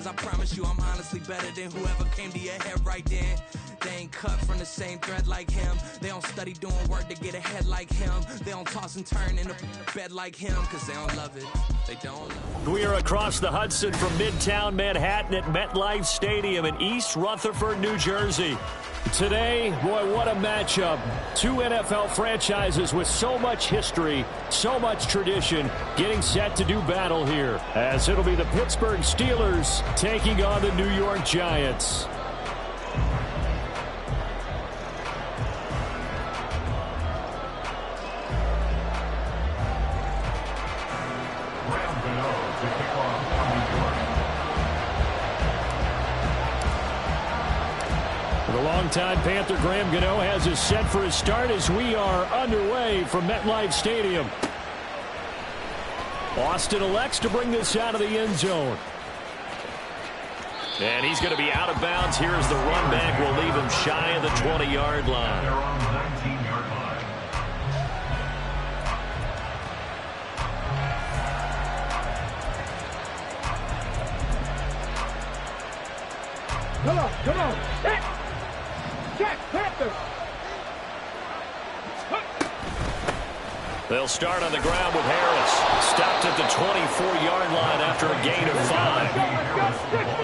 I promise you I'm honestly better than whoever came to your head right then. They ain't cut from the same thread like him. They don't study doing work to get ahead like him. They don't toss and turn in the bed like him, cause they don't love it. They don't love it. We are across the Hudson from Midtown Manhattan at MetLife Stadium in East Rutherford, New Jersey. Today, boy, what a matchup. Two NFL franchises with so much history, so much tradition, getting set to do battle here, as it'll be the Pittsburgh Steelers taking on the New York Giants. The longtime Panther Graham Gano has us set for his start as we are underway from MetLife Stadium. Austin elects to bring this out of the end zone. And he's going to be out of bounds here as the run back will leave him shy of the 20-yard line. They're on the 19-yard line. Come on. Jack Panther. They'll start on the ground with Harris. Stopped at the 24-yard line after a gain of 5.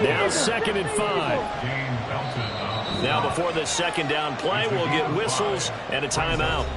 Now 2nd and 5. Now before this second down play, we'll get whistles and a timeout.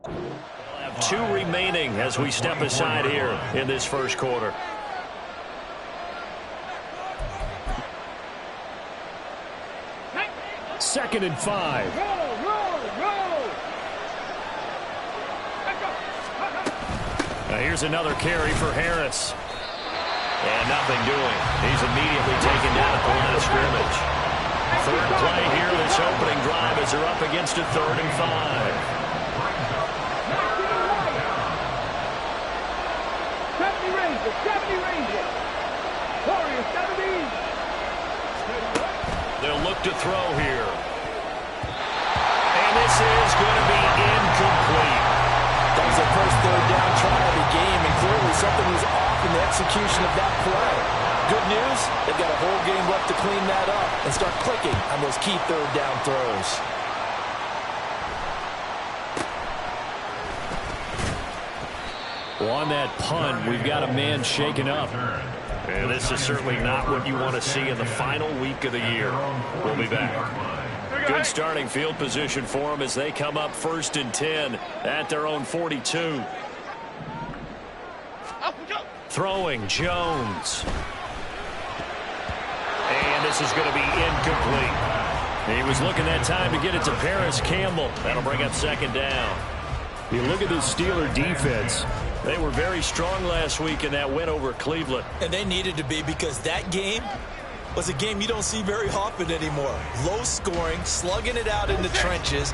We'll have 2 remaining as we step aside here in this first quarter. Second and 5. Now here's another carry for Harris. And nothing doing. He's immediately taken down at the line of scrimmage. Third play here this opening drive as they're up against a 3rd and 5. They'll look to throw here. And this is going to be incomplete. That was their first 3rd down try of the game, and clearly something was off in the execution of that play. Good news, they've got a whole game left to clean that up and start clicking on those key 3rd down throws. On that punt, we've got a man shaken up. And this is certainly not what you want to see in the final week of the year. We'll be back. Good starting field position for them as they come up 1st and 10 at their own 42. Throwing Jones. And this is going to be incomplete. He was looking that time to get it to Paris Campbell. That'll bring up 2nd down. You look at this Steeler defense. They were very strong last week in that win over Cleveland. And they needed to be, because that game was a game you don't see very often anymore. Low scoring, slugging it out in the trenches.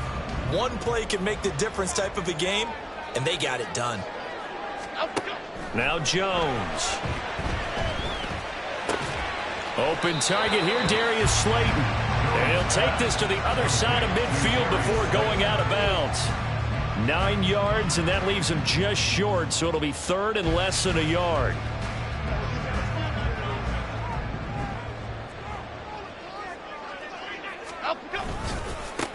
One play can make the difference type of a game, and they got it done. Now Jones. Open target here, Darius Slayton. And he'll take this to the other side of midfield before going out of bounds. 9 yards, and that leaves him just short, so it'll be 3rd and less than a yard.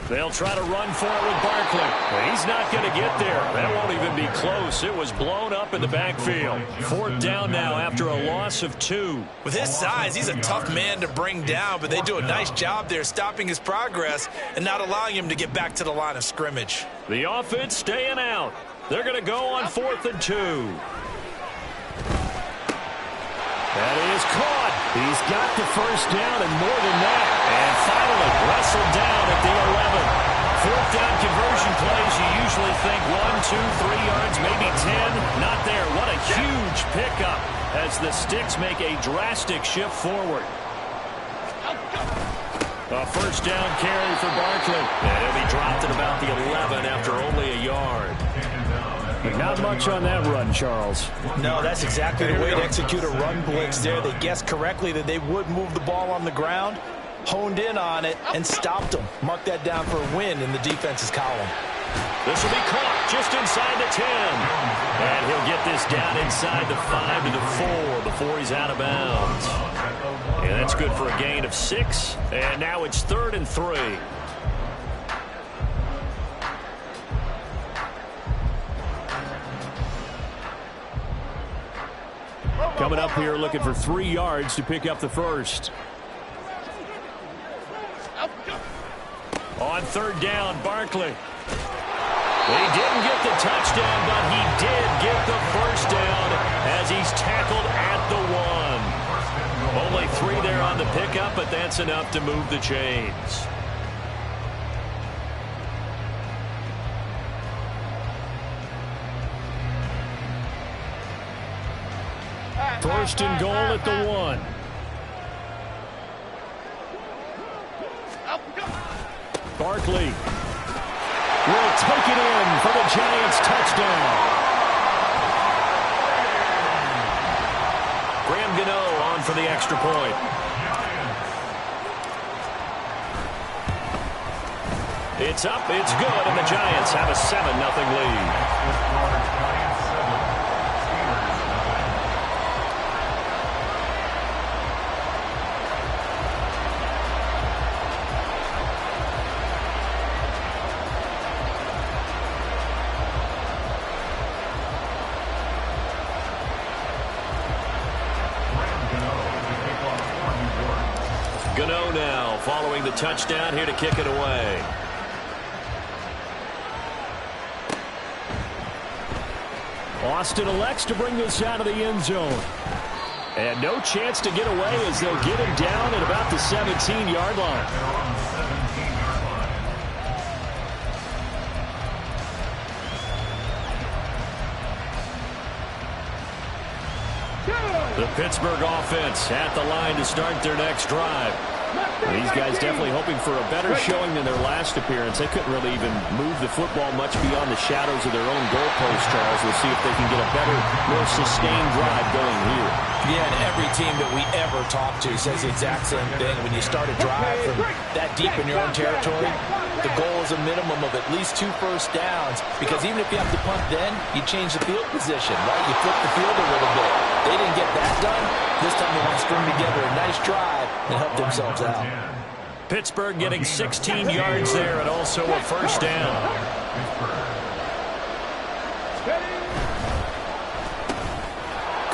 They'll try to run for it with Barkley. He's not going to get there. That won't even be close. It was blown up in the backfield. 4th down now after a loss of 2. With his size, he's a tough man to bring down, but they do a nice job there stopping his progress and not allowing him to get back to the line of scrimmage. The offense staying out. They're going to go on 4th and 2. That is caught. He's got the first down and more than that. And finally wrestled down at the 11. 4th down conversion plays, you usually think 1, 2, 3 yards, maybe pickup as the sticks make a drastic shift forward. A first down carry for Barkley. And he'll be dropped at about the 11 after only a yard. Not much on that run, Charles. No, that's exactly the way to execute a run blitz there. They guessed correctly that they would move the ball on the ground, honed in on it, and stopped them. Mark that down for a win in the defense's column. This will be caught just inside the 10. And he'll get this down inside the 5 to the 4 before he's out of bounds. And that's good for a gain of 6. And now it's 3rd and 3. Coming up here looking for 3 yards to pick up the first. On 3rd down, Barkley. He didn't get the touchdown, but he did get the first down as he's tackled at the 1. Only 3 there on the pickup, but that's enough to move the chains. First and goal at the 1. Barkley will take it in for the Giants touchdown. Graham Gano on for the extra point. It's up, it's good, and the Giants have a 7-0 lead. Gano now following the touchdown here to kick it away. Austin elects to bring this out of the end zone. And no chance to get away as they'll get him down at about the 17-yard line. The Pittsburgh offense at the line to start their next drive. These guys definitely hoping for a better showing than their last appearance. They couldn't really even move the football much beyond the shadows of their own goalpost, Charles. We'll see if they can get a better, more sustained drive going here. Yeah, and every team that we ever talk to says the exact same thing. When you start a drive from that deep in your own territory, the goal is a minimum of at least 2 first downs, because even if you have to punt then, you change the field position, right? You flip the field a little bit. They didn't get that done. This time they want to string together a nice drive and help themselves out. Pittsburgh getting 16 yards there and also a first down.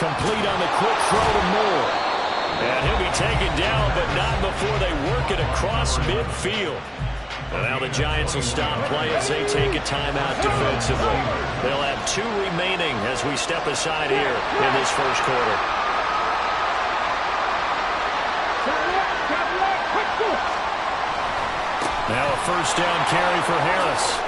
Complete on the quick throw to Moore. And he'll be taken down, but not before they work it across midfield. And now the Giants will stop play as they take a timeout defensively. They'll have 2 remaining as we step aside here in this first quarter. Now a first down carry for Harris.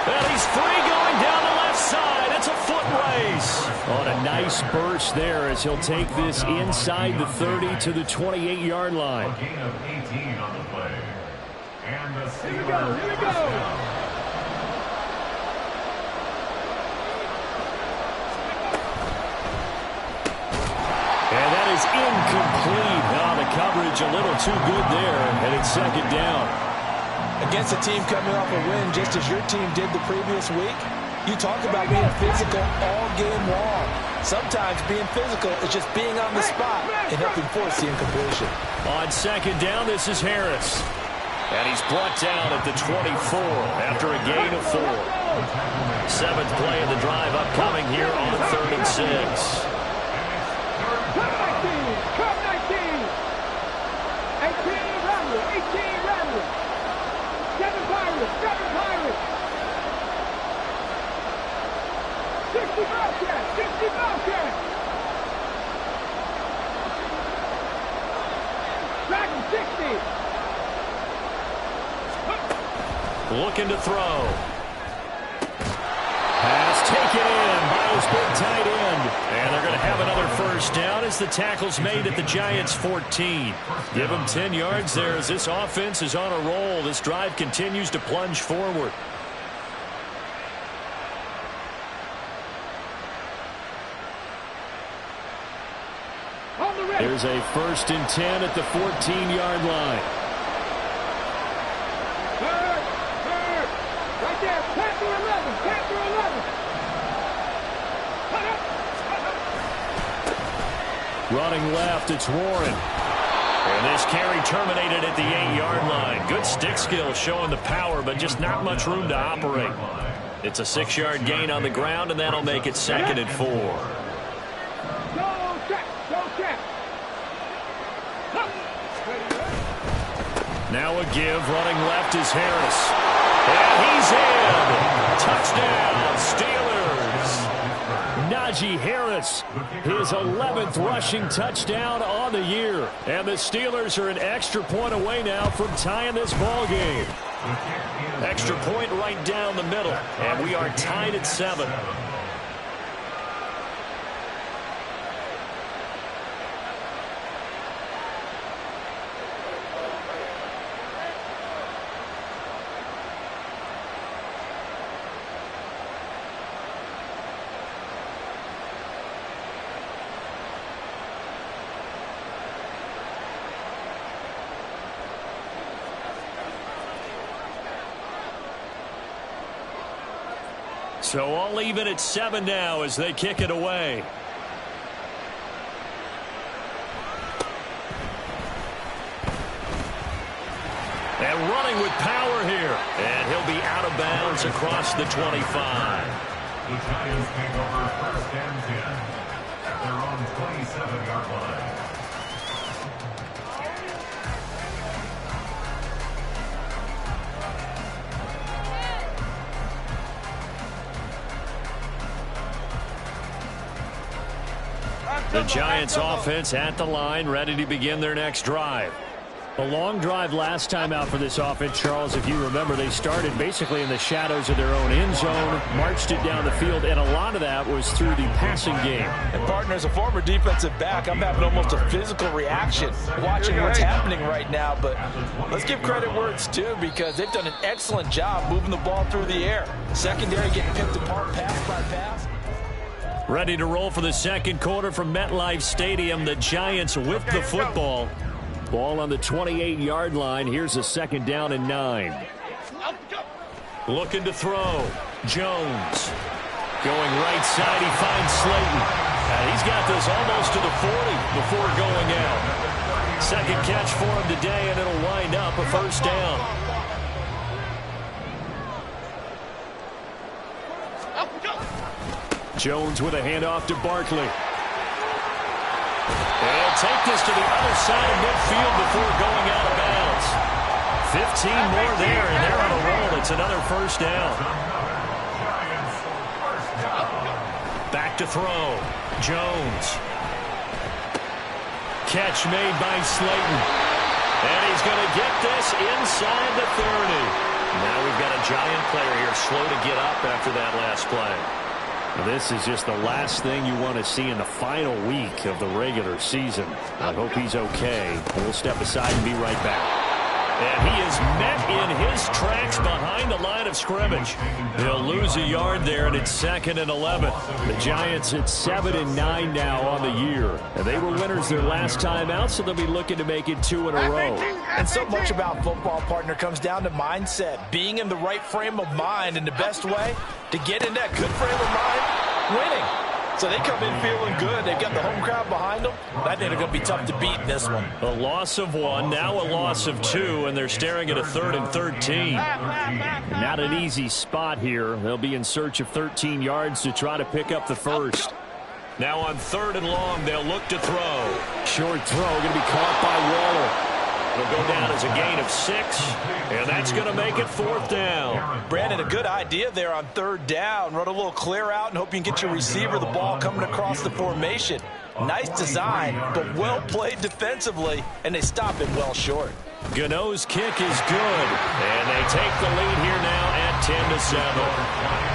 And he's free going down the left side. It's a foot race. On a nice burst there as he'll take this inside the 30 to the 28-yard line. A gain of 18 on the play. And the Here we go. And that is incomplete. Oh, the coverage a little too good there, and it's second down. Against a team coming off a win just as your team did the previous week, you talk about being physical all game long. Sometimes being physical is just being on the spot and helping force the incompletion. On second down, this is Harris. And he's brought down at the 24 after a gain of 4. 7th play of the drive upcoming here on 3rd and 6. Come 19. 18 Randall. 7 Pirates. 60 Bobcats. Dragon 60. Looking to throw. Pass taken in by his big tight end. first down as the tackle's made at the Giants' 14. Give them 10 yards there as this offense is on a roll. This drive continues to plunge forward. Here's a 1st and 10 at the 14-yard line. Right there, Panther 11, Panther 11. Running left, it's Warren. And this carry terminated at the 8-yard line. Good stick skill showing the power, but just not much room to operate. It's a 6-yard gain on the ground, and that'll make it 2nd and 4. Go check, go check. Now a give, running left is Harris. And he's in. Touchdown, Steelers. Najee Harris, his 11th rushing touchdown on the year. And the Steelers are an extra point away now from tying this ball game. Extra point right down the middle, and we are tied at 7. So all even at 7 now as they kick it away. And running with power here. And he'll be out of bounds across the 25. The Giants take over 1st and 10 at their own 27-yard line. The Giants offense at the line, ready to begin their next drive. A long drive last time out for this offense, Charles. If you remember, they started basically in the shadows of their own end zone, marched it down the field, and a lot of that was through the passing game. And, partner, as a former defensive back, I'm having almost a physical reaction watching what's happening right now. But let's give credit where it's due because they've done an excellent job moving the ball through the air. Secondary getting picked apart pass by pass. Ready to roll for the second quarter from MetLife Stadium. The Giants with the football. Ball on the 28-yard line. Here's a 2nd down and 9. Looking to throw. Jones. Going right side. He finds Slayton. And he's got this almost to the 40 before going out. Second catch for him today, and it'll wind up a 1st down. Jones with a handoff to Barkley. And take this to the other side of midfield before going out of bounds. 15 more there, and they're on a roll. It's another 1st down. Back to throw. Jones. Catch made by Slayton. And he's going to get this inside the 30. Now we've got a Giant player here slow to get up after that last play. This is just the last thing you want to see in the final week of the regular season. I hope he's okay. We'll step aside and be right back. And he is met in his tracks behind the line of scrimmage. He'll lose a yard there, and it's 2nd and 11. The Giants at 7 and 9 now on the year. And they were winners their last time out, so they'll be looking to make it 2 in a row. And so much about football, partner, comes down to mindset. Being in the right frame of mind, and the best way to get in that good frame of mind, winning. So they come in feeling good. They've got the home crowd behind them. I think they're going to be tough to beat in this one. A loss of 1, now a loss of 2, and they're staring at a 3rd and 13. Not an easy spot here. They'll be in search of 13 yards to try to pick up the 1st. Now on 3rd and long, they'll look to throw. Short throw going to be caught by Waller. It'll go down as a gain of 6, and that's going to make it 4th down. Brandon, a good idea there on 3rd down. Run a little clear out and hope you can get your receiver the ball coming across the formation. Nice design, but well played defensively, and they stop it well short. Gano's kick is good, and they take the lead here now at 10-7.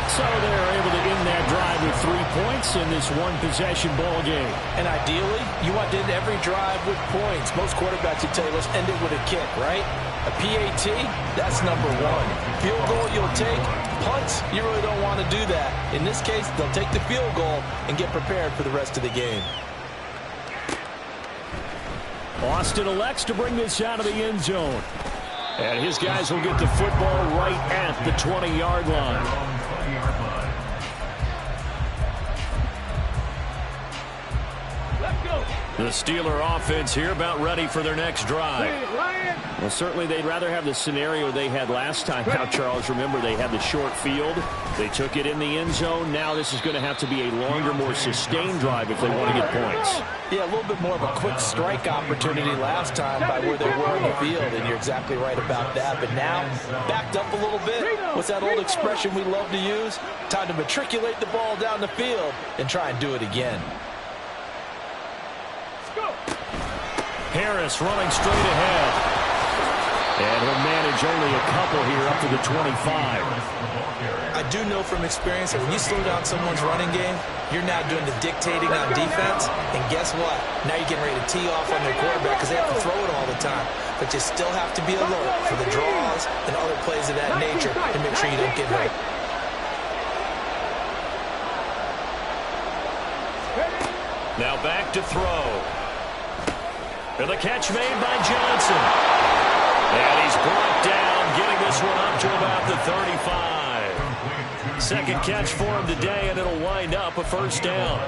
So they're able to end that drive with points in this one-possession ball game. And ideally, you want to end every drive with points. Most quarterbacks would tell you, let's end it with a kick, right? A PAT, that's number one. Field goal you'll take. Punts, you really don't want to do that. In this case, they'll take the field goal and get prepared for the rest of the game. Austin elects to bring this out of the end zone. And his guys will get the football right at the 20-yard line. The Steeler offense here about ready for their next drive. Well, certainly they'd rather have the scenario they had last time out, Charles. Remember, they had the short field. They took it in the end zone. Now this is going to have to be a longer, more sustained drive if they want to get points. Yeah, a little bit more of a quick strike opportunity last time by where they were on the field, and you're exactly right about that. But now, backed up a little bit. What's that old expression we love to use? Time to matriculate the ball down the field and try and do it again. Harris running straight ahead. And he'll manage only a couple here up to the 25. I do know from experience that when you slow down someone's running game, you're now doing the dictating on defense. And guess what? Now you're getting ready to tee off on their quarterback because they have to throw it all the time. But you still have to be alert for the draws and other plays of that nature to make sure you don't get hurt. Now back to throw. And the catch made by Johnson. And he's brought down, getting this one up to about the 35. Second catch for him today, and it'll wind up a first down.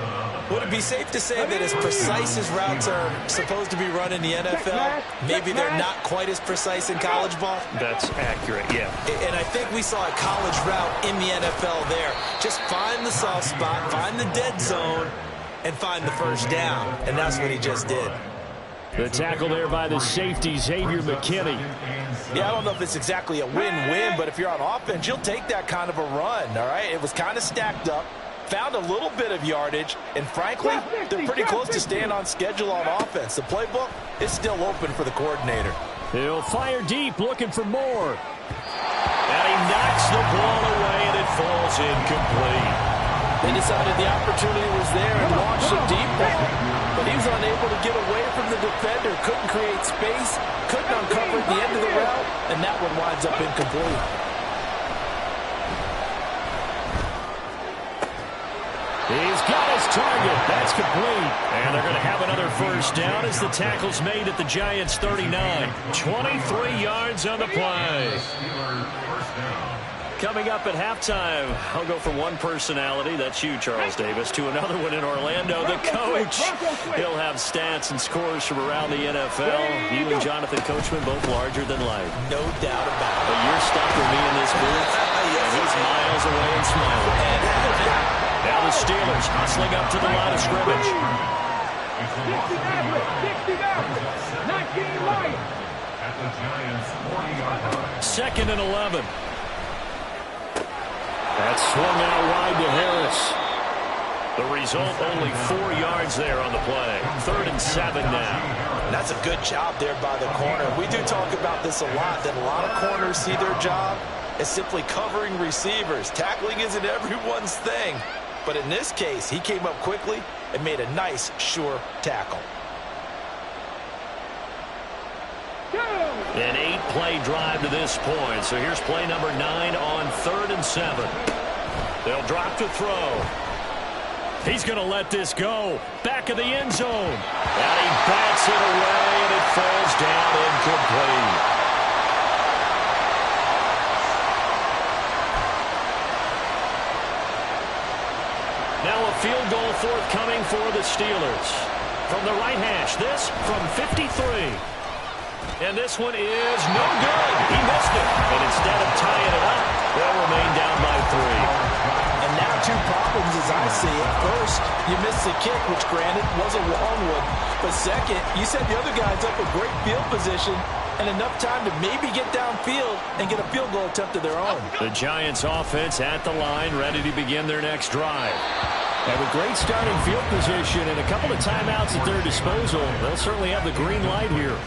Would it be safe to say that as precise as routes are supposed to be run in the NFL, maybe they're not quite as precise in college ball? That's accurate, yeah. And I think we saw a college route in the NFL there. Just find the soft spot, find the dead zone, and find the first down. And that's what he just did. The tackle there by the safety, Xavier McKinney. Yeah, I don't know if it's exactly a win-win, but if you're on offense, you'll take that kind of a run, all right? It was kind of stacked up, found a little bit of yardage, and frankly, they're pretty close to staying on schedule on offense. The playbook is still open for the coordinator. He'll fire deep, looking for more. And he knocks the ball away, and it falls incomplete. They decided the opportunity was there and launched a deep ball. But he was unable to get away from the defender, couldn't create space, couldn't uncover at the end of the route, and that one winds up incomplete. He's got his target. That's complete. And they're going to have another first down as the tackle's made at the Giants' 39. 23 yards on the play. Coming up at halftime, I'll go from one personality, that's you, Charles Davis, to another one in Orlando, the coach. He'll have stats and scores from around the NFL. You and Jonathan Coachman, both larger than life. No doubt about it. But you're stuck with me in this booth, and he's miles away and smiling. Now the Steelers hustling up to the line of scrimmage. 2nd and 11. That's swung out wide to Harris. The result, only 4 yards there on the play. 3rd and 7 now. That's a good job there by the corner. We do talk about this a lot, that a lot of corners see their job as simply covering receivers. Tackling isn't everyone's thing. But in this case, he came up quickly and made a nice, sure tackle. An 8-play drive to this point. So here's play number 9 on 3rd and 7. They'll drop to throw. He's going to let this go. Back of the end zone. And he bats it away, and it falls down incomplete. Now a field goal forthcoming for the Steelers. From the right hash, this from 53. And this one is no good. He missed it. And instead of tying it up, they'll remain down by 3. And now 2 problems as I see it. First, you missed the kick, which granted was a long one. But second, you set the other guys up with great field position and enough time to maybe get downfield and get a field goal attempt of their own. The Giants offense at the line, ready to begin their next drive. Have a great starting field position and a couple of timeouts at their disposal. They'll certainly have the green light here.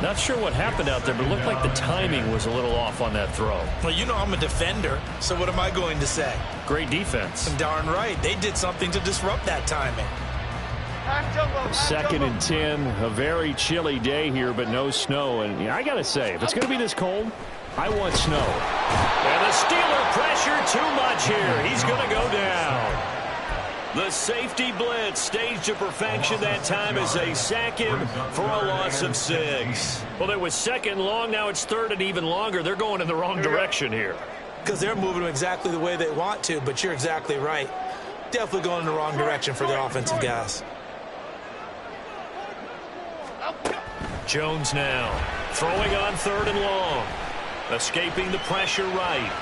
Not sure what happened out there, but it looked like the timing was a little off on that throw. Well, you know I'm a defender, so what am I going to say? Great defense. Darn right. They did something to disrupt that timing. 2nd and 10, a very chilly day here, but no snow. And I got to say, if it's going to be this cold, I want snow. And the Steeler pressure too much here. He's going to go down. The safety blitz staged to perfection that time as they sack him for a loss of 6. Well, it was 2nd long. Now it's 3rd and even longer. They're going in the wrong direction here. Because they're moving exactly the way they want to, but you're exactly right. Definitely going in the wrong direction for the offensive guys. Jones now throwing on 3rd and long. Escaping the pressure right.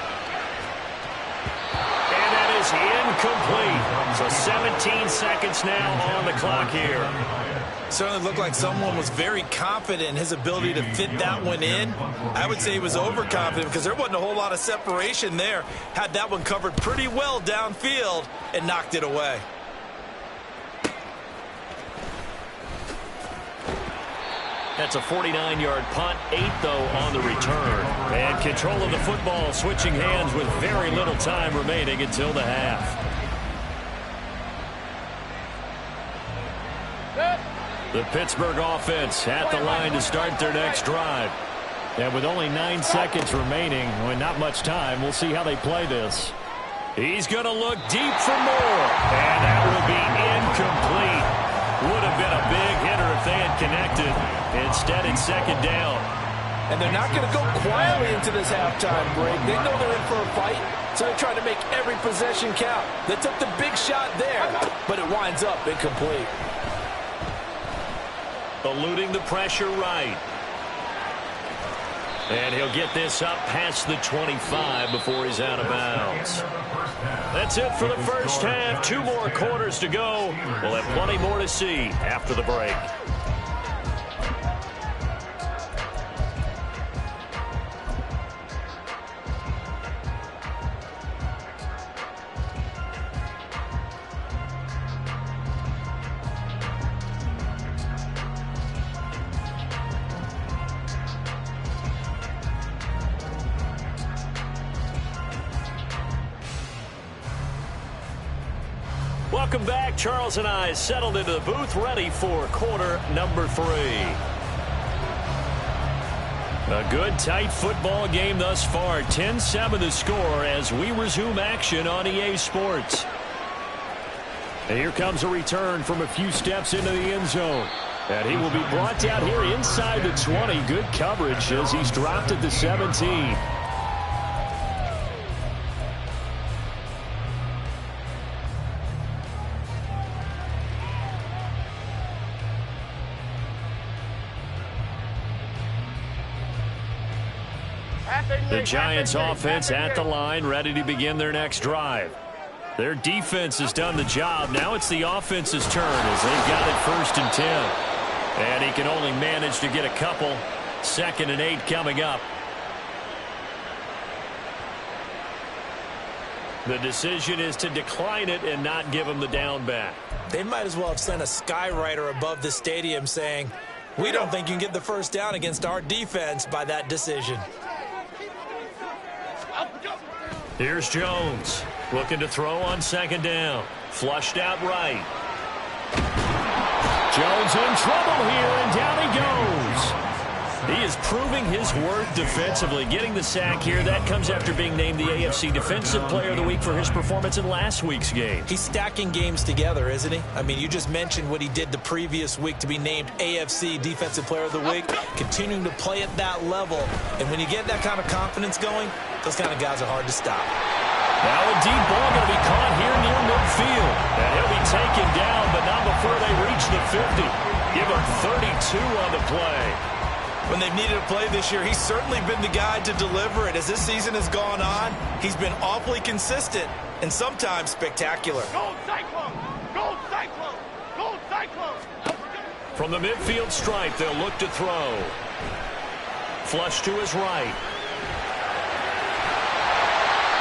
And that is incomplete. So 17 seconds now on the clock here. Certainly looked like someone was very confident in his ability to fit that one in. I would say he was overconfident because there wasn't a whole lot of separation there. Had that one covered pretty well downfield and knocked it away. That's a 49-yard punt, 8 though on the return. And control of the football switching hands with very little time remaining until the half. The Pittsburgh offense at the line to start their next drive. And with only 9 seconds remaining, with not much time, we'll see how they play this. He's going to look deep for more. And that will be incomplete. Would have been a big hitter if they had connected. Instead, it's 2nd down. And they're not going to go quietly into this halftime break. They know they're in for a fight, so they're trying to make every possession count. They took the big shot there, but it winds up incomplete. Eluding the pressure right. And he'll get this up past the 25 before he's out of bounds. That's it for the first half. 2 more quarters to go. We'll have plenty more to see after the break. Welcome back. Charles and I settled into the booth, ready for quarter number 3. A good, tight football game thus far. 10-7 the score as we resume action on EA Sports. And here comes a return from a few steps into the end zone. And he will be brought down here inside the 20. Good coverage as he's dropped at the 17. The Giants offense at the line, ready to begin their next drive. Their defense has done the job. Now it's the offense's turn as they've got it 1st and 10. And he can only manage to get a couple. 2nd and 8 coming up. The decision is to decline it and not give him the down back. They might as well have sent a skywriter above the stadium saying, we don't think you can get the first down against our defense by that decision. Here's Jones, looking to throw on 2nd down. Flushed out right. Jones in trouble here, and down he goes. He is proving his worth defensively, getting the sack here. That comes after being named the AFC Defensive Player of the Week for his performance in last week's game. He's stacking games together, isn't he? I mean, you just mentioned what he did the previous week to be named AFC Defensive Player of the Week, continuing to play at that level. And when you get that kind of confidence going, those kind of guys are hard to stop. Now a deep ball going to be caught here near midfield. And he'll be taken down, but not before they reach the 50. Give him 32 on the play. When they've needed a play this year, he's certainly been the guy to deliver it. As this season has gone on, he's been awfully consistent and sometimes spectacular. Gold Cyclone! Gold Cyclone! Gold Cyclone! From the midfield stripe, they'll look to throw. Flush to his right.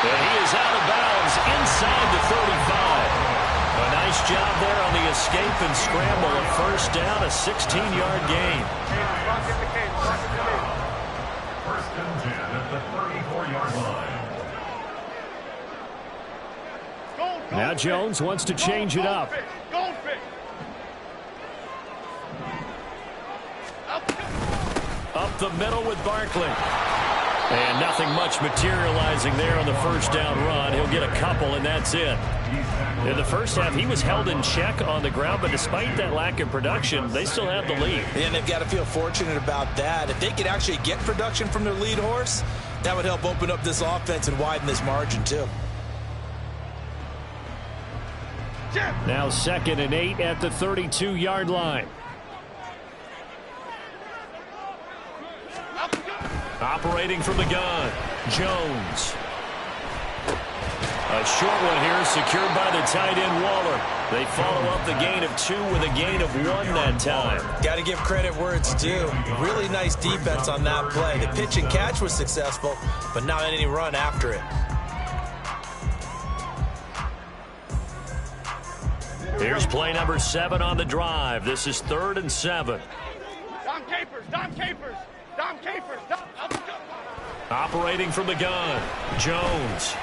And he is out of bounds inside the 35. A nice job there on the escape and scramble. A 1st down, a 16-yard gain. and 10 at the 34-yard line. Now Jones wants to change it up. Up the middle with Barkley. And nothing much materializing there on the first down run. He'll get a couple, and that's it. In the first half, he was held in check on the ground, but despite that lack of production, they still have the lead. And they've got to feel fortunate about that. If they could actually get production from their lead horse, that would help open up this offense and widen this margin, too. Now 2nd and 8 at the 32-yard line. Operating from the gun, Jones. A short one here, secured by the tight end Waller. They follow up the gain of 2 with a gain of 1 that time. Got to give credit where it's due. Really nice defense on that play. The pitch and catch was successful, but not any run after it. Here's play number 7 on the drive. This is 3rd and 7. Dom Capers, Dom Capers, Dom Capers, Dom. Operating from the gun, Jones.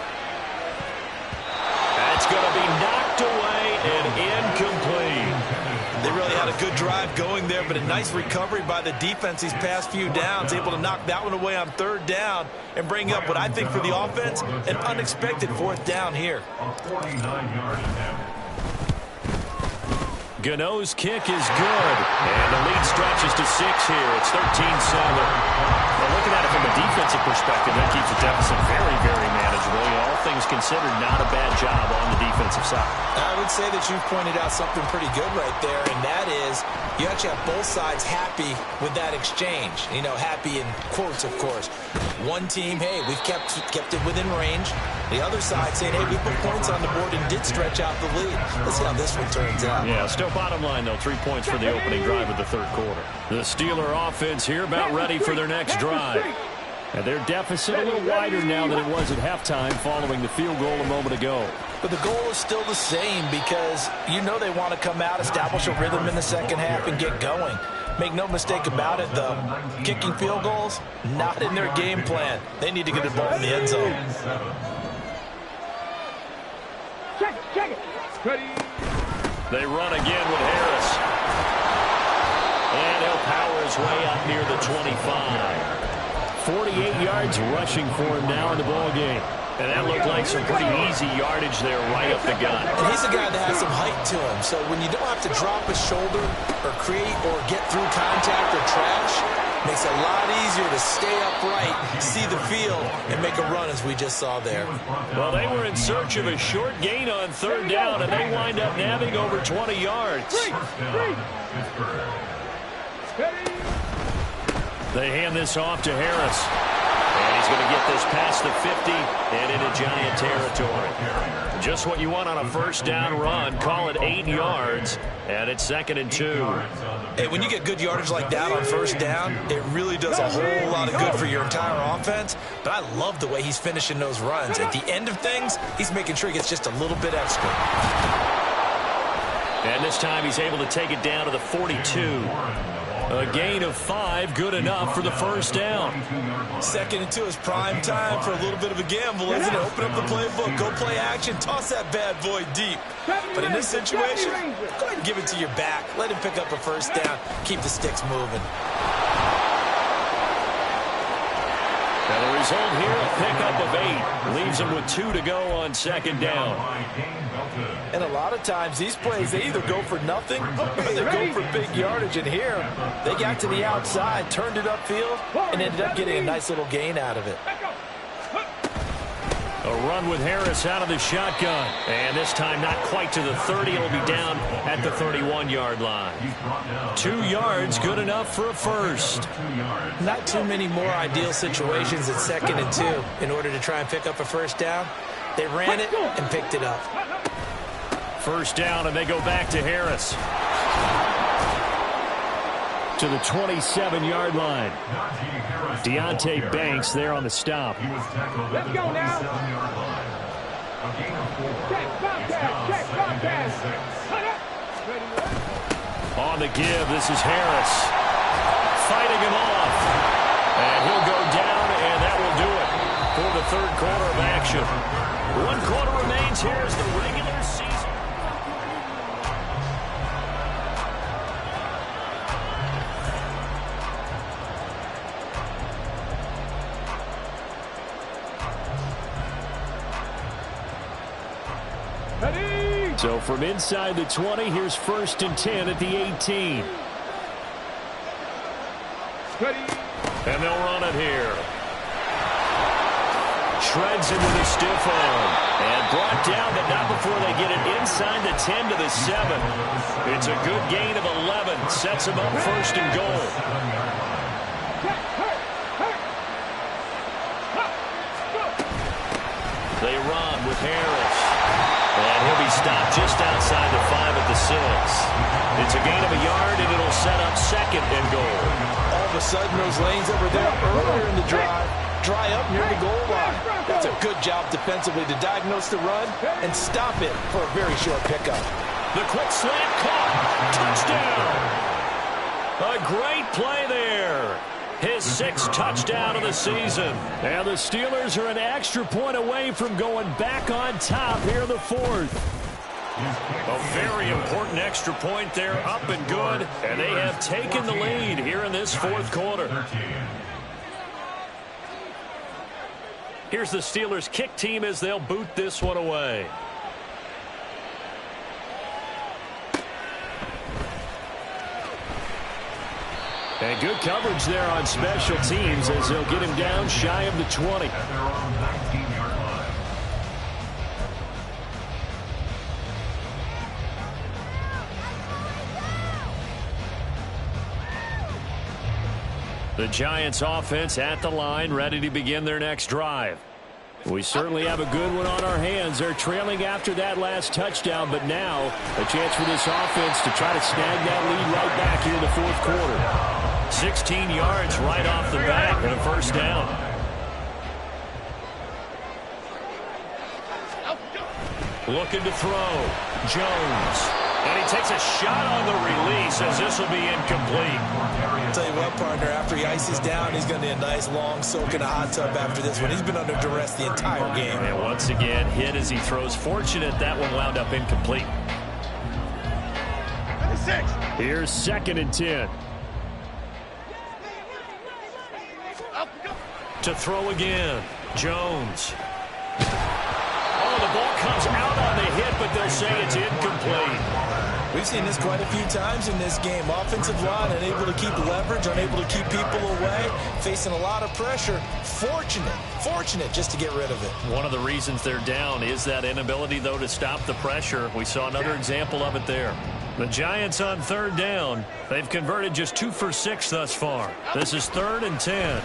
That's going to be knocked away and incomplete. They really had a good drive going there, but a nice recovery by the defense these past few downs, able to knock that one away on 3rd down and bring up what I think for the offense, an unexpected 4th down here. A 49-yard attempt. Gano's kick is good, and the lead stretches to 6 here. It's 13-7. Well, looking at it from a defensive perspective, that keeps the deficit very, very manageable. All things considered, not a bad job on the defensive side. I would say that you've pointed out something pretty good right there, and that is you actually have both sides happy with that exchange. You know, happy in quotes, of course. One team, hey, we've kept it within range. The other side saying, hey, we put points on the board and did stretch out the lead. Let's see how this one turns out. Yeah, still bottom line, though, 3 points for the opening drive of the 3rd quarter. The Steeler offense here about ready for their next drive. And their deficit a little wider now than it was at halftime following the field goal a moment ago. But the goal is still the same because you know they want to come out, establish a rhythm in the second half, and get going. Make no mistake about it, though. Kicking field goals, not in their game plan. They need to get the ball in the end zone. Check it. Ready. They run again with Harris. And he'll power his way up near the 25. 48 yards rushing for him now in the ball game. And that looked like some pretty easy yardage there right up the gut. And he's a guy that has some height to him. So when you don't have to drop his shoulder or create or get through contact or trash, makes it a lot easier to stay upright, see the field, and make a run as we just saw there. Well, they were in search of a short gain on 3rd down, and they wind up nabbing over 20 yards. They hand this off to Harris. And he's going to get this past the 50 and into Giant territory. Just what you want on a 1st down run. Call it 8 yards, and it's 2nd and 2. Hey, when you get good yardage like that on 1st down, it really does a whole lot of good for your entire offense. But I love the way he's finishing those runs. At the end of things, he's making sure he gets just a little bit extra. And this time he's able to take it down to the 42. A gain of 5, good enough for the 1st down. 2nd and 2 is prime time for a little bit of a gamble, isn't it? Open up the playbook, go play action, toss that bad boy deep. But in this situation, go ahead and give it to your back. Let him pick up a 1st down, keep the sticks moving. And the result here, a pickup of 8. Leaves him with 2 to go on 2nd down. And a lot of times these plays, they either go for nothing or they go for big yardage. And here, they got to the outside, turned it upfield, and ended up getting a nice little gain out of it. A run with Harris out of the shotgun. And this time not quite to the 30. It'll be down at the 31-yard line. 2 yards, good enough for a 1st. Not too many more ideal situations at 2nd and 2 in order to try and pick up a 1st down. They ran it and picked it up. 1st down, and they go back to Harris. To the 27-yard line. Deontay Banks there on the stop. Let's go now. On the give, this is Harris. Fighting him off. And he'll go down that will do it for the third quarter of action. 1 quarter remains here as the regular season. So from inside the 20, here's 1st and 10 at the 18. And they'll run it here. Shreds into the stiff arm. And brought down, but not before they get it inside the 10 to the 7. It's a good gain of 11. Sets them up 1st and goal. They run with Harris. And he'll be stopped just outside the 5 at the 6. It's a gain of a yard, and it'll set up 2nd and goal. All of a sudden, those lanes that were there earlier in the drive dry up near the goal line. That's a good job defensively to diagnose the run and stop it for a very short pickup. The quick slant caught. Touchdown. A great play there. His 6th touchdown of the season. And the Steelers are an extra point away from going back on top here in the 4th. A very important extra point there, up and good. And they have taken the lead here in this 4th quarter. Here's the Steelers kick team as they'll boot this one away. And good coverage there on special teams as they'll get him down shy of the 20. At their own 19-yard line. The Giants offense at the line, ready to begin their next drive. We certainly have a good one on our hands. They're trailing after that last touchdown, but now a chance for this offense to try to snag that lead right back here in the 4th quarter. 16 yards right off the bat and a 1st down. Looking to throw. Jones. And he takes a shot on the release as this will be incomplete. I'll tell you what, partner, after he ices down, he's going to need a nice long soak in a hot tub after this one. He's been under duress the entire game. And once again, hit as he throws. Fortunate that one wound up incomplete. Here's 2nd and 10. To throw again. Jones. Oh, the ball comes out on the hit, but they'll say it's incomplete. We've seen this quite a few times in this game. Offensive line unable to keep leverage, unable to keep people away, facing a lot of pressure. Fortunate just to get rid of it. One of the reasons they're down is that inability, though, to stop the pressure. We saw another example of it there. The Giants on 3rd down. They've converted just 2 for 6 thus far. This is 3rd and 10.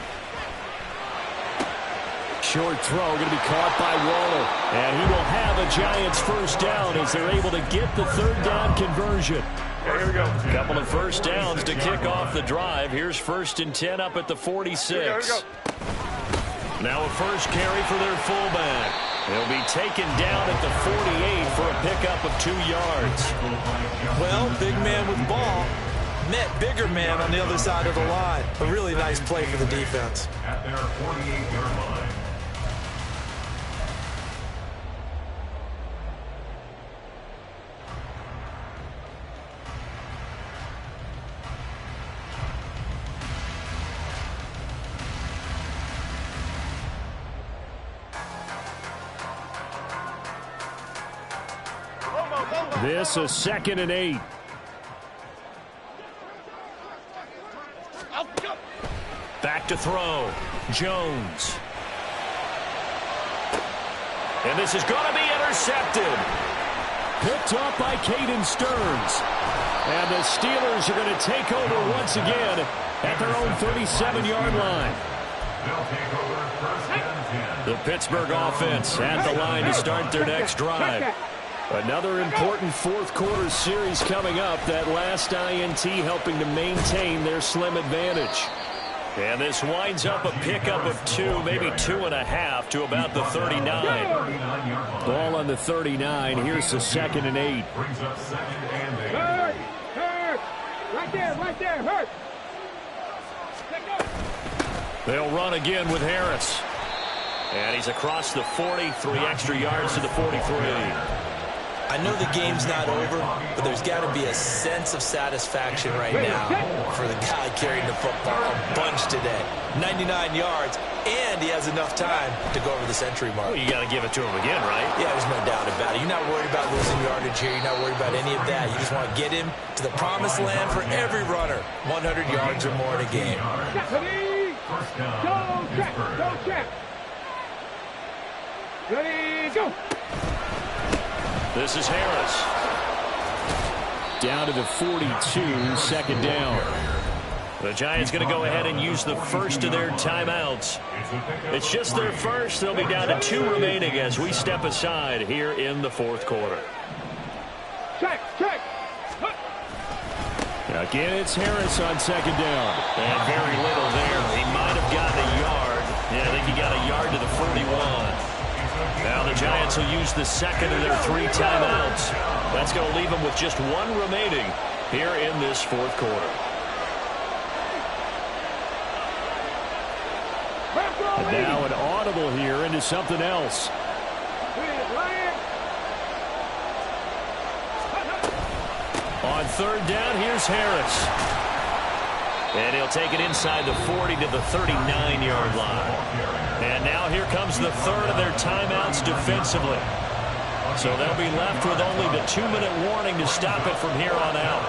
Short throw going to be caught by Waller. And he will have a Giants 1st down as they're able to get the 3rd down conversion. Here we go. A couple of 1st downs to kick off the drive. Here's 1st and 10 up at the 46. Now a 1st carry for their fullback. He'll be taken down at the 48 for a pickup of 2 yards. Well, big man with ball met bigger man on the other side of the line. A really nice play for the defense. At their 48-yard line. This is 2nd and 8. Back to throw. Jones. And this is going to be intercepted. Picked up by Caden Stearns. And the Steelers are going to take over once again at their own 37-yard line. They'll take over 1st and 10. The Pittsburgh offense at the line to start their next drive. Another important 4th quarter series coming up. That last INT helping to maintain their slim advantage. And this winds up a pickup of 2, maybe 2.5 to about the 39. Ball on the 39. Here's the 2nd and 8. Brings up 2nd and 8. Hurt! Right there, hurt! They'll run again with Harris. And he's across the 40, 3 extra yards to the 43. I know the game's not over, but there's got to be a sense of satisfaction right now for the guy carrying the football a bunch today. 99 yards, and he has enough time to go over the century mark. Well, you got to give it to him again, right? Yeah, there's no doubt about it. You're not worried about losing yardage here. You're not worried about any of that. You just want to get him to the promised land for every runner. 100 yards or more in a game. First down. Go check. Ready, go. This is Harris. Down to the 42, second down. The Giants going to go ahead and use the first of their timeouts. It's just their first. They'll be down to 2 remaining as we step aside here in the fourth quarter. Check. Again, it's Harris on second down. And very little there. He might have gotten a yard. Yeah, I think he got a yard to the 41. Now the Giants will use the second of their 3 timeouts. That's going to leave them with just 1 remaining here in this fourth quarter. And now an audible here into something else. On third down, here's Harris. And he'll take it inside the 40 to the 39-yard line. And now here comes the third of their timeouts defensively. So they'll be left with only the 2-minute warning to stop it from here on out.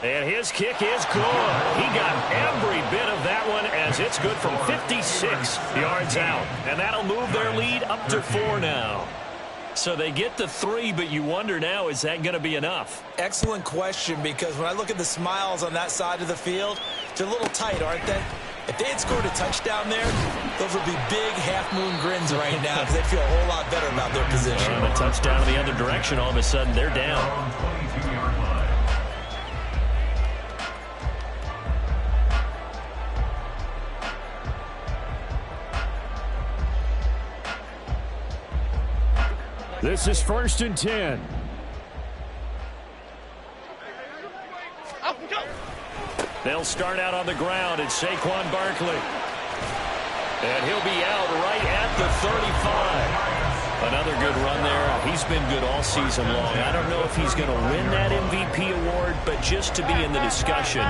And his kick is good. He got every bit of that one as it's good from 56 yards out. And that'll move their lead up to 4 now. So they get the 3, but you wonder now, is that going to be enough? Excellent question, because when I look at the smiles on that side of the field, they're a little tight, aren't they? If they had scored a touchdown there, those would be big half-moon grins right now because they feel a whole lot better about their position. And a touchdown in the other direction, all of a sudden they're down. This is 1st and 10. They'll start out on the ground. It's Saquon Barkley. And he'll be out right at the 35. Another good run there. He's been good all season long. I don't know if he's going to win that MVP award, but just to be in the discussion,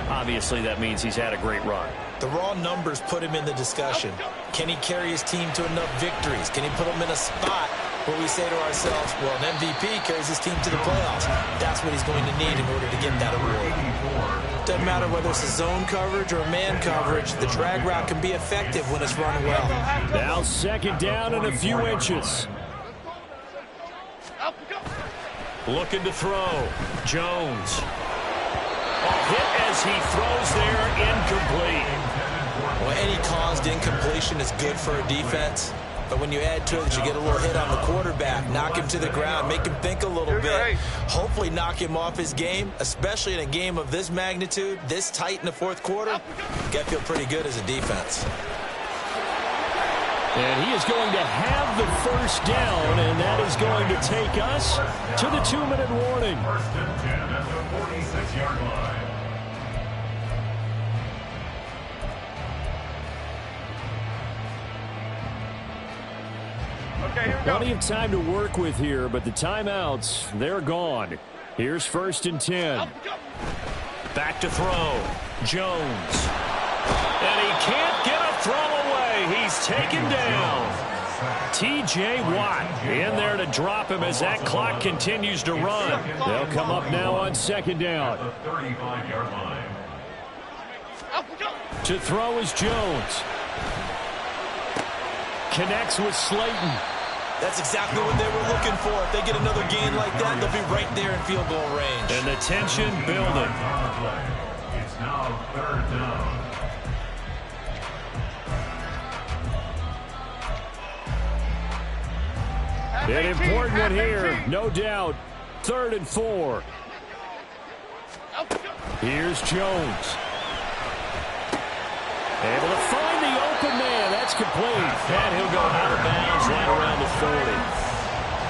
obviously that means he's had a great run. The raw numbers put him in the discussion. Can he carry his team to enough victories? Can he put them in a spot where we say to ourselves, well, an MVP carries his team to the playoffs? That's what he's going to need in order to get that award. Doesn't matter whether it's a zone coverage or a man coverage, the drag route can be effective when it's run well. Now second down and a few inches. Looking to throw. Jones. Hit as he throws there, incomplete. Well, any caused incompletion is good for a defense. But when you add to it that you get a little hit on the quarterback, knock him to the ground, make him think a little bit, hopefully knock him off his game, especially in a game of this magnitude, this tight in the fourth quarter, you got to feel pretty good as a defense. And he is going to have the first down, and that is going to take us to the 2-minute warning. 1st and 10 at the 46-yard line. Plenty of time to work with here, but the timeouts, they're gone. Here's 1st and 10. Back to throw. Jones. And he can't get a throw away. He's taken down. T.J. Watt in there to drop him as that clock continues to run. They'll come up now on second down. The 35-yard line. To throw is Jones. Connects with Slayton. That's exactly what they were looking for. If they get another gain like that, they'll be right there in field goal range. And the tension building. It's now 3rd down. An important one here, no doubt. 3rd and 4. Here's Jones. Able to find the open man. That's complete. And he'll go out of bounds right around the 40.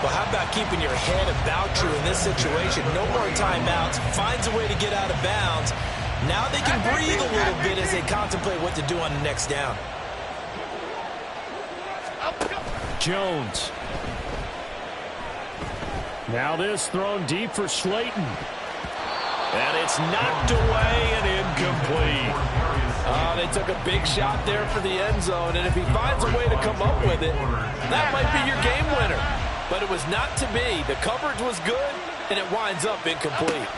Well, how about keeping your head about you in this situation? No more timeouts. Finds a way to get out of bounds. Now they can breathe a little bit as they contemplate what to do on the next down. Jones. Now this thrown deep for Slayton. And it's knocked away and incomplete. They took a big shot there for the end zone, and if he finds a way to come up with it, that might be your game winner. But it was not to be. The coverage was good, and it winds up incomplete.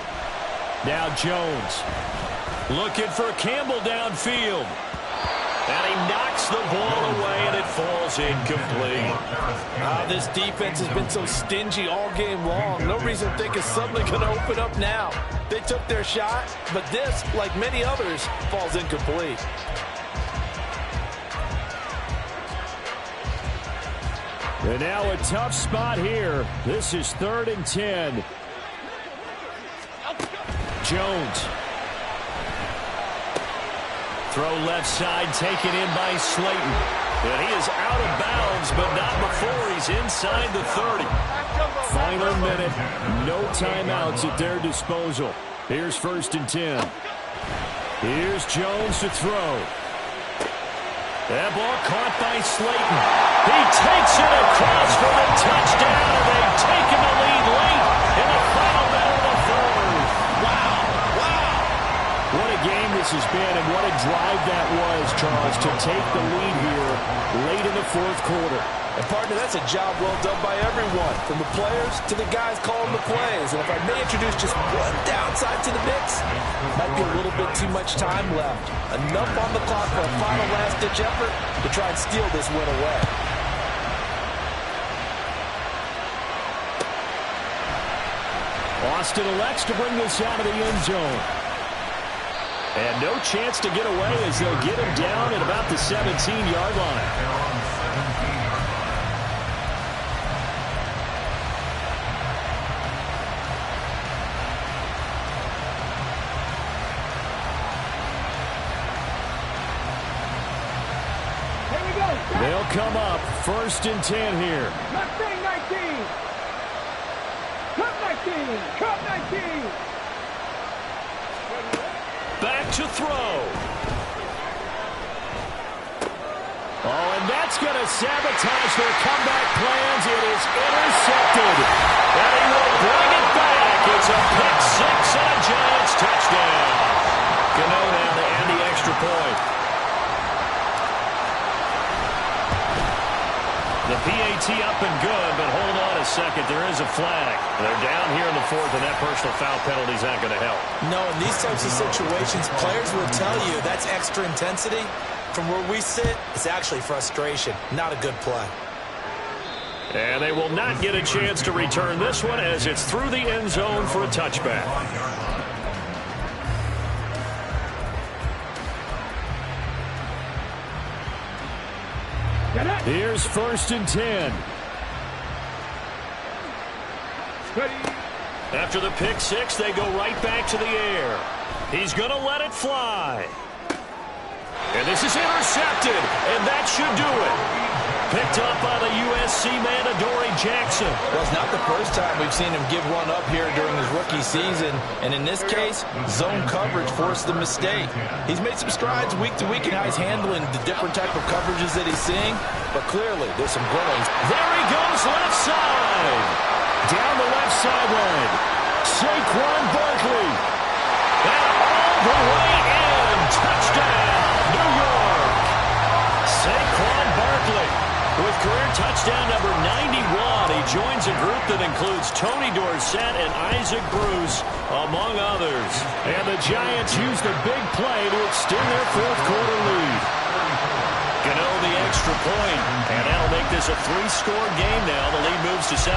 Now Jones looking for Campbell downfield. And he knocks the ball away, and it falls incomplete. This defense has been so stingy all game long. No reason to think it's suddenly going to open up now. They took their shot, but this, like many others, falls incomplete. And now a tough spot here. This is 3rd and 10. Jones. Throw left side, taken in by Slayton. And he is out of bounds, but not before he's inside the 30. Final minute, no timeouts at their disposal. Here's 1st and 10. Here's Jones to throw. That ball caught by Slayton. He takes it across for the touchdown, and they've taken the lead late in the final minute of the 3rd. Wow, wow. What a game this has been, and what a drive that was, Charles, to take the lead here late in the 4th quarter. And, partner, that's a job well done by everyone, from the players to the guys calling the plays. And if I may introduce just one downside to the mix, might be a little bit too much time left. Enough on the clock for a final last-ditch effort to try and steal this win away. Austin elects to bring this out of the end zone. And no chance to get away as they'll get him down at about the 17-yard line. They'll come up 1st and 10 here. Cut 19. Cut 19. Cut 19. Back to throw. Oh, and that's going to sabotage their comeback plans. It is intercepted. And he will bring it back. It's a pick six and a Giants touchdown. Gano now to end the extra point. The PAT up and good, but hold on a second. There is a flag. They're down here in the 4th, and that personal foul penalty is not going to help. No, in these types of situations, players will tell you that's extra intensity. From where we sit, it's actually frustration. Not a good play. And they will not get a chance to return this one as it's through the end zone for a touchback. Here's 1st and 10. After the pick six, they go right back to the air. He's going to let it fly. And this is intercepted, and that should do it. Picked up by the USC man, Adoree Jackson. Well, it's not the first time we've seen him give one up here during his rookie season. And in this case, zone coverage forced the mistake. He's made some strides week to week in how he's handling the different type of coverages that he's seeing. But clearly, there's some growing. There he goes, left side. Down the left sideline. Saquon Barkley. And all the way in. Touchdown, New York. Saquon Barkley with career touchdown number 91. He joins a group that includes Tony Dorsett and Isaac Bruce, among others. And the Giants use the big play to extend their 4th quarter lead. Gano the extra point, and that'll make this a 3-score game now. The lead moves to 17.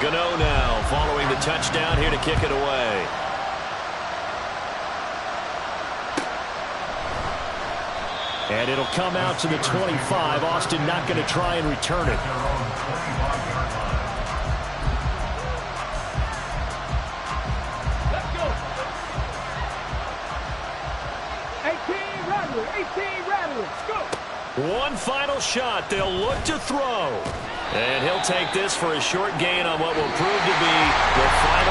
Gano now following the touchdown here to kick it away. And it'll come out to the 25. Austin not going to try and return it. One final shot. They'll look to throw. And he'll take this for a short gain on what will prove